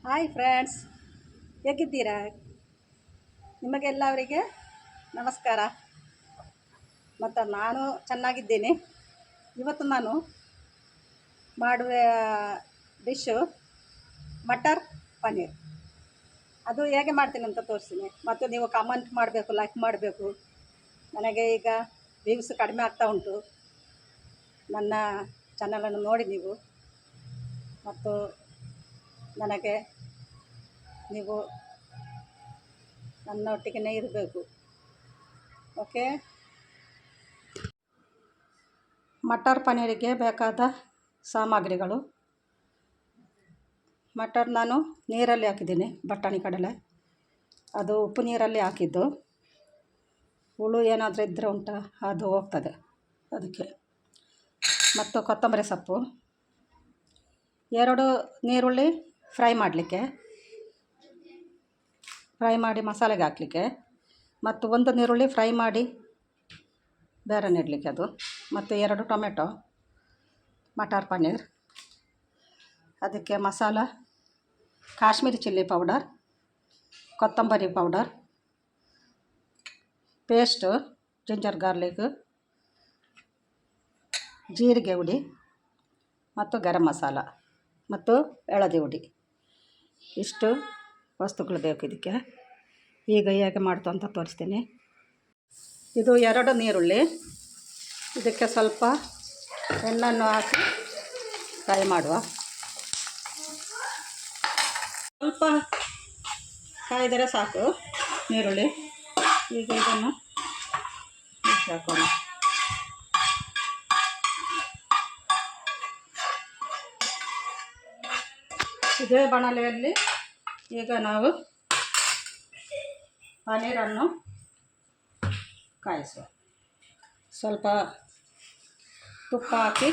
Hi friends, ಹೇಗಿದ್ದೀರಾ? ನಿಮಗೆಲ್ಲವರಿಗೆ ನಮಸ್ಕಾರ. ಮತ್ತು ನಾನು ಚೆನ್ನಾಗಿದ್ದೀನಿ. ಇವತ್ತು ನಾನು ಮಾಡುವ ಡಿಶ್ಶು ಮಟರ್ ಪನ್ನೀರ್. ಅದು ಹೇಗೆ ಮಾಡ್ತೀನಿ ಅಂತ ತೋರಿಸ್ತೀನಿ. ಮತ್ತು ನೀವು ಕಮೆಂಟ್ ಮಾಡಬೇಕು, ಲೈಕ್ ಮಾಡಬೇಕು. ನನಗೆ ಈಗ ವ್ಯೂಸ್ ಕಡಿಮೆ ಆಗ್ತಾ ಉಂಟು. ನನ್ನ ಚಾನಲನ್ನು ನೋಡಿ ನೀವು, ಮತ್ತು ನನಗೆ ನೀವು ನನ್ನೊಟ್ಟಿಗೆ ಇರಬೇಕು. ಓಕೆ. ಮಟರ್ ಪನ್ನೀರಿಗೆ ಬೇಕಾದ ಸಾಮಗ್ರಿಗಳು: ಮಟರ್ ನಾನು ನೀರಲ್ಲಿ ಹಾಕಿದ್ದೀನಿ, ಬಟಾಣಿ ಕಡಲೆ. ಅದು ಉಪ್ಪು ನೀರಲ್ಲಿ ಹಾಕಿದ್ದು. ಹುಳು ಏನಾದರೂ ಇದ್ದರೆ ಉಂಟಾ, ಅದು ಹೋಗ್ತದೆ ಅದಕ್ಕೆ. ಮತ್ತು ಕೊತ್ತಂಬರಿ ಸೊಪ್ಪು, 2 ನೀರುಳ್ಳಿ ಫ್ರೈ ಮಾಡಲಿಕ್ಕೆ, ಫ್ರೈ ಮಾಡಿ ಮಸಾಲೆಗೆ ಹಾಕಲಿಕ್ಕೆ. ಮತ್ತು 1 ನೀರುಳ್ಳಿ ಫ್ರೈ ಮಾಡಿ ಬೇರೆ ನೆಡಲಿಕ್ಕೆ ಅದು. ಮತ್ತು 2 ಟೊಮೆಟೊ. ಮಟರ್ ಪನ್ನೀರ್ ಅದಕ್ಕೆ ಮಸಾಲ: ಕಾಶ್ಮೀರಿ ಚಿಲ್ಲಿ ಪೌಡರ್, ಕೊತ್ತಂಬರಿ ಪೌಡರ್, ಪೇಸ್ಟು, ಜಿಂಜರ್ ಗಾರ್ಲಿಕ್, ಜೀರಿಗೆ ಹುಡಿ ಮತ್ತು ಗರಂ ಮಸಾಲ ಮತ್ತು ಎಳದಿ ಹುಡಿ. ಇಷ್ಟು ವಸ್ತುಗಳು ಬೇಕು ಇದಕ್ಕೆ. ಈಗ ಹೇಗೆ ಮಾಡ್ತು ಅಂತ ತೋರಿಸ್ತೀನಿ. ಇದು 2 ನೀರುಳ್ಳಿ. ಇದಕ್ಕೆ ಸ್ವಲ್ಪ ಎಣ್ಣೆಯನ್ನು ಹಾಕಿ ಫ್ರೈ ಮಾಡುವ. ಸ್ವಲ್ಪ ಕಾಯ್ದರೆ ಸಾಕು ನೀರುಳ್ಳಿ. ಈಗ ಇದನ್ನು ಹಾಕೋಣ. ಇದೇ ಬಾಣಲೆಯಲ್ಲಿ ಈಗ ನಾವು ಪನ್ನೀರನ್ನು ಕಾಯಿಸುವ. ಸ್ವಲ್ಪ ತುಪ್ಪ ಹಾಕಿ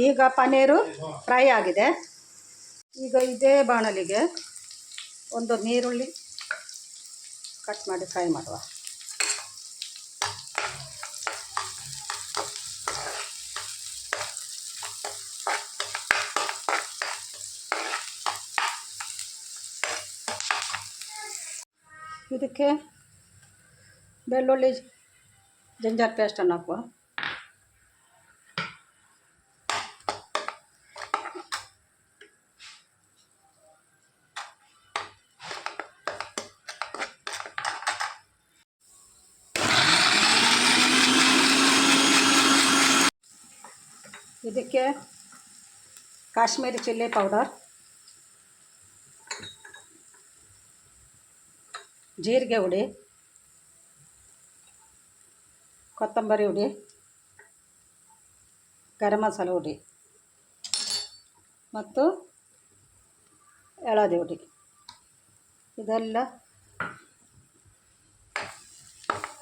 ಈಗ ಪನ್ನೀರು ಫ್ರೈ ಆಗಿದೆ. ಈಗ ಇದೇ ಬಾಣಲಿಗೆ 1 ನೀರುಳ್ಳಿ ಕಟ್ ಮಾಡಿ ಫ್ರೈ ಮಾಡುವ. ಇದಕ್ಕೆ ಬೆಳ್ಳುಳ್ಳಿ ಜಿಂಜರ್ ಪೇಸ್ಟನ್ನು ಹಾಕುವ. ಇದಕ್ಕೆ ಕಾಶ್ಮೀರಿ ಚಿಲ್ಲಿ ಪೌಡರ್, ಜೀರಿಗೆ ಹುಡಿ, ಕೊತ್ತಂಬರಿ ಹುಡಿ, ಗರಂ ಮಸಾಲೆ ಹುಡಿ ಮತ್ತು ಎಳದಿ ಹುಡಿ. ಇದೆಲ್ಲ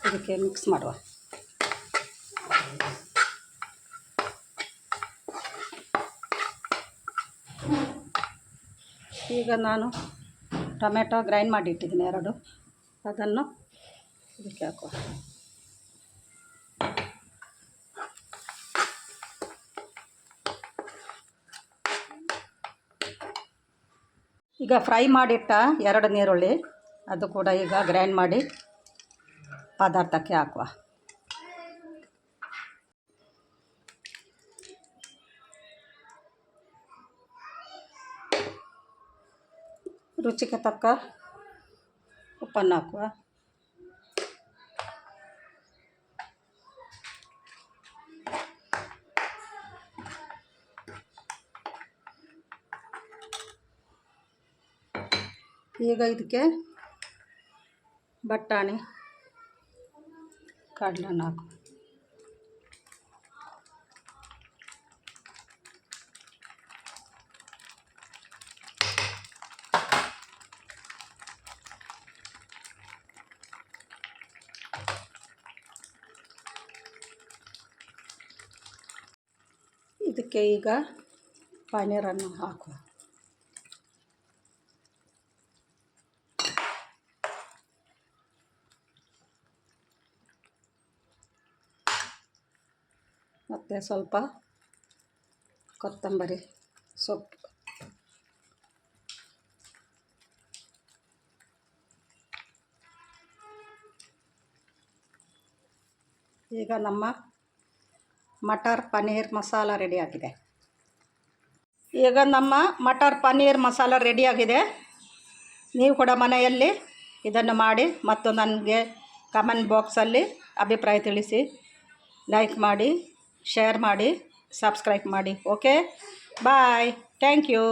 ಇದಕ್ಕೆ ಮಿಕ್ಸ್ ಮಾಡುವ. ಈಗ ನಾನು ಟೊಮೆಟೊ ಗ್ರೈಂಡ್ ಮಾಡಿ ಇಟ್ಟಿದ್ದೀನಿ 2, ಅದನ್ನು ಇದಕ್ಕೆ ಹಾಕುವ. ಈಗ ಫ್ರೈ ಮಾಡಿಟ್ಟ 2 ನೀರುಳ್ಳಿ ಅದು ಕೂಡ ಈಗ ಗ್ರೈಂಡ್ ಮಾಡಿ ಪದಾರ್ಥಕ್ಕೆ ಹಾಕುವ. ರುಚಿಗೆ ತಕ್ಕ ಉಪ್ಪನ್ನು ಹಾಕುವ. ಈಗ ಇದಕ್ಕೆ ಬಟಾಣಿ ಕಡಲೆಯನ್ನು ಹಾಕು. ಇದಕ್ಕೆ ಈಗ ಪನ್ನೀರನ್ನು ಹಾಕುವ. ಮತ್ತು ಸ್ವಲ್ಪ ಕೊತ್ತಂಬರಿ ಸೊಪ್ಪು. ಈಗ ನಮ್ಮ ಮಟರ್ ಪನ್ನೀರ್ ಮಸಾಲ ರೆಡಿಯಾಗಿದೆ. ನೀವು ಕೂಡ ಮನೆಯಲ್ಲಿ ಇದನ್ನು ಮಾಡಿ ಮತ್ತು ನನಗೆ ಕಮೆಂಟ್ ಬಾಕ್ಸಲ್ಲಿ ಅಭಿಪ್ರಾಯ ತಿಳಿಸಿ. ಲೈಕ್ ಮಾಡಿ, ಶೇರ್ ಮಾಡಿ, ಸಬ್ಸ್ಕ್ರೈಬ್ ಮಾಡಿ. Okay, bye, thank you.